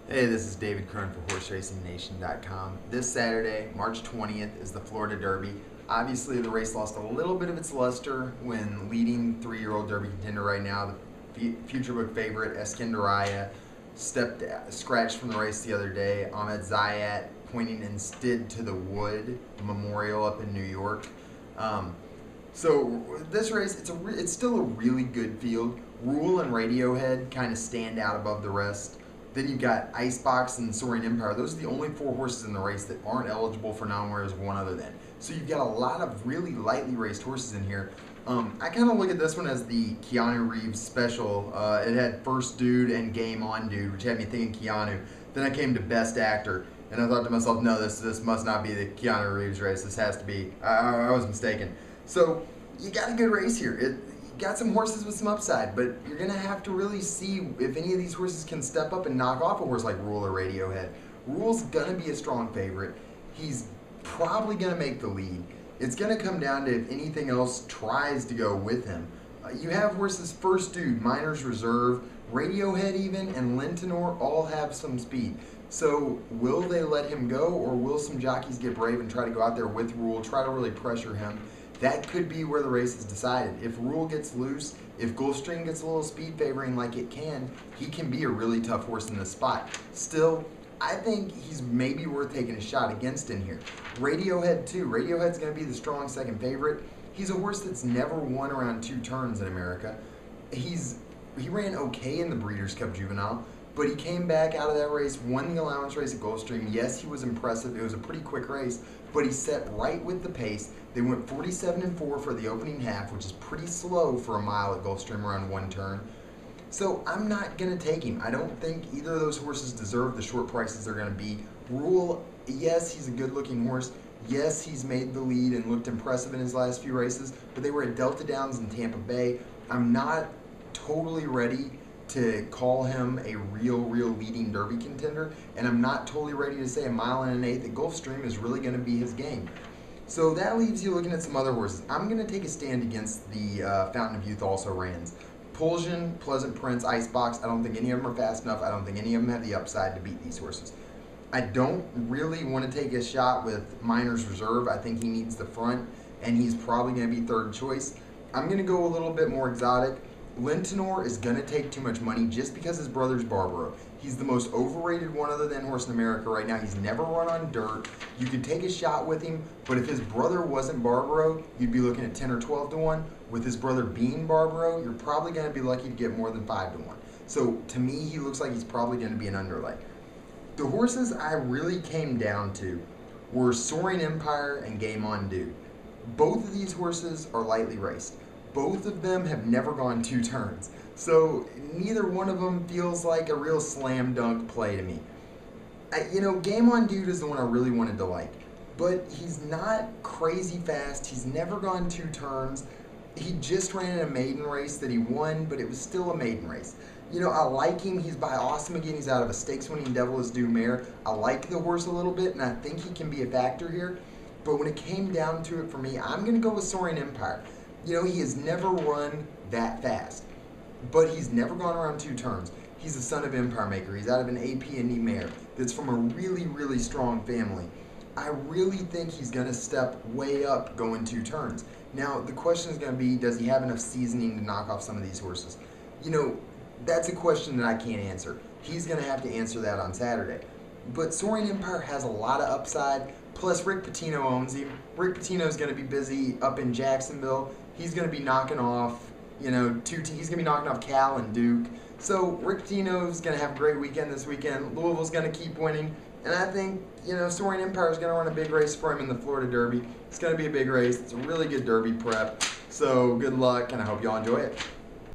Hey, this is David Crone for HorseRacingNation.com. This Saturday, March 20th, is the Florida Derby. Obviously, the race lost a little bit of its luster when leading 3-year-old Derby contender right now, the future book favorite, Escandaraya, scratched from the race the other day. Ahmed Zayat pointing instead to the Wood Memorial up in New York. So this race, it's still a really good field. Rule and Radiohead kind of stand out above the rest. Then you've got Icebox and Soaring Empire. Those are the only 4 horses in the race that aren't eligible for non-winners of one other than. So you've got a lot of really lightly raced horses in here. I kind of look at this one as the Keanu Reeves special. It had First Dude and Game On Dude, which had me thinking Keanu. Then I came to Best Actor, and I thought to myself, no, this must not be the Keanu Reeves race. This has to be. I was mistaken. So you got a good race here. You got some horses with some upside, but you're going to have to really see if any of these horses can step up and knock off a horse like Rule or Radiohead. Rule's going to be a strong favorite. He's probably going to make the lead. It's going to come down to if anything else tries to go with him. You have horses First Dude, Miner's Reserve, Radiohead even, and Lentenor all have some speed. So will they let him go, or will some jockeys get brave and try to go out there with Rule, try to really pressure him? That could be where the race is decided. If Rule gets loose, if Gulfstream gets a little speed favoring like it can, he can be a really tough horse in this spot. Still, I think he's maybe worth taking a shot against in here. Radiohead too. Radiohead's going to be the strong second favorite. He's a horse that's never won around 2 turns in America. He ran okay in the Breeders' Cup Juvenile, but he came back out of that race, won the allowance race at Gulfstream. Yes, he was impressive. It was a pretty quick race, but he set right with the pace. They went 47-4 for the opening half, which is pretty slow for a mile at Gulfstream around 1 turn. So I'm not going to take him. I don't think either of those horses deserve the short prices they're going to be. Rule, yes, he's a good-looking horse. Yes, he's made the lead and looked impressive in his last few races, but they were at Delta Downs in Tampa Bay. I'm not totally ready to call him a real leading Derby contender, and I'm not totally ready to say a 1 1/8 at Gulfstream is really going to be his game. So that leaves you looking at some other horses. I'm going to take a stand against the Fountain of Youth also-rans. Pulsion, Pleasant Prince, Icebox, I don't think any of them are fast enough. I don't think any of them have the upside to beat these horses. I don't really want to take a shot with Miner's Reserve. I think he needs the front, and he's probably going to be third choice. I'm going to go a little bit more exotic. Lentenor is going to take too much money just because his brother's Barbaro. He's the most overrated one other than horse in America right now. He's never run on dirt. You could take a shot with him, but if his brother wasn't Barbaro, you'd be looking at 10 or 12 to 1. With his brother being Barbaro, you're probably going to be lucky to get more than 5 to 1. So to me, he looks like he's probably going to be an underleg. The horses I really came down to were Soaring Empire and Game On Dude. Both of these horses are lightly raced. Both of them have never gone 2 turns. So neither one of them feels like a real slam dunk play to me. Game On Dude is the one I really wanted to like. But he's not crazy fast. He's never gone 2 turns. He just ran in a maiden race that he won, but it was still a maiden race. I like him. He's by Awesome again. He's out of a stakes-winning Devil is Due mare. I like the horse a little bit, and I think he can be a factor here. But when it came down to it for me, I'm going to go with Soaring Empire. He has never run that fast, but he's never gone around 2 turns. He's the son of Empire Maker. He's out of an AP&E mare that's from a really strong family. I really think he's going to step way up going 2 turns. Now, the question is going to be, does he have enough seasoning to knock off some of these horses? That's a question that I can't answer. He's going to have to answer that on Saturday. But Soaring Empire has a lot of upside. Plus, Rick Pitino owns him. Rick Pitino's going to be busy up in Jacksonville. He's going to be knocking off, he's going to be knocking off Cal and Duke. So Rick Pitino's going to have a great weekend this weekend. Louisville's going to keep winning. And I think, Soaring Empire is going to run a big race for him in the Florida Derby. It's going to be a big race. It's a really good Derby prep. So good luck, and I hope y'all enjoy it.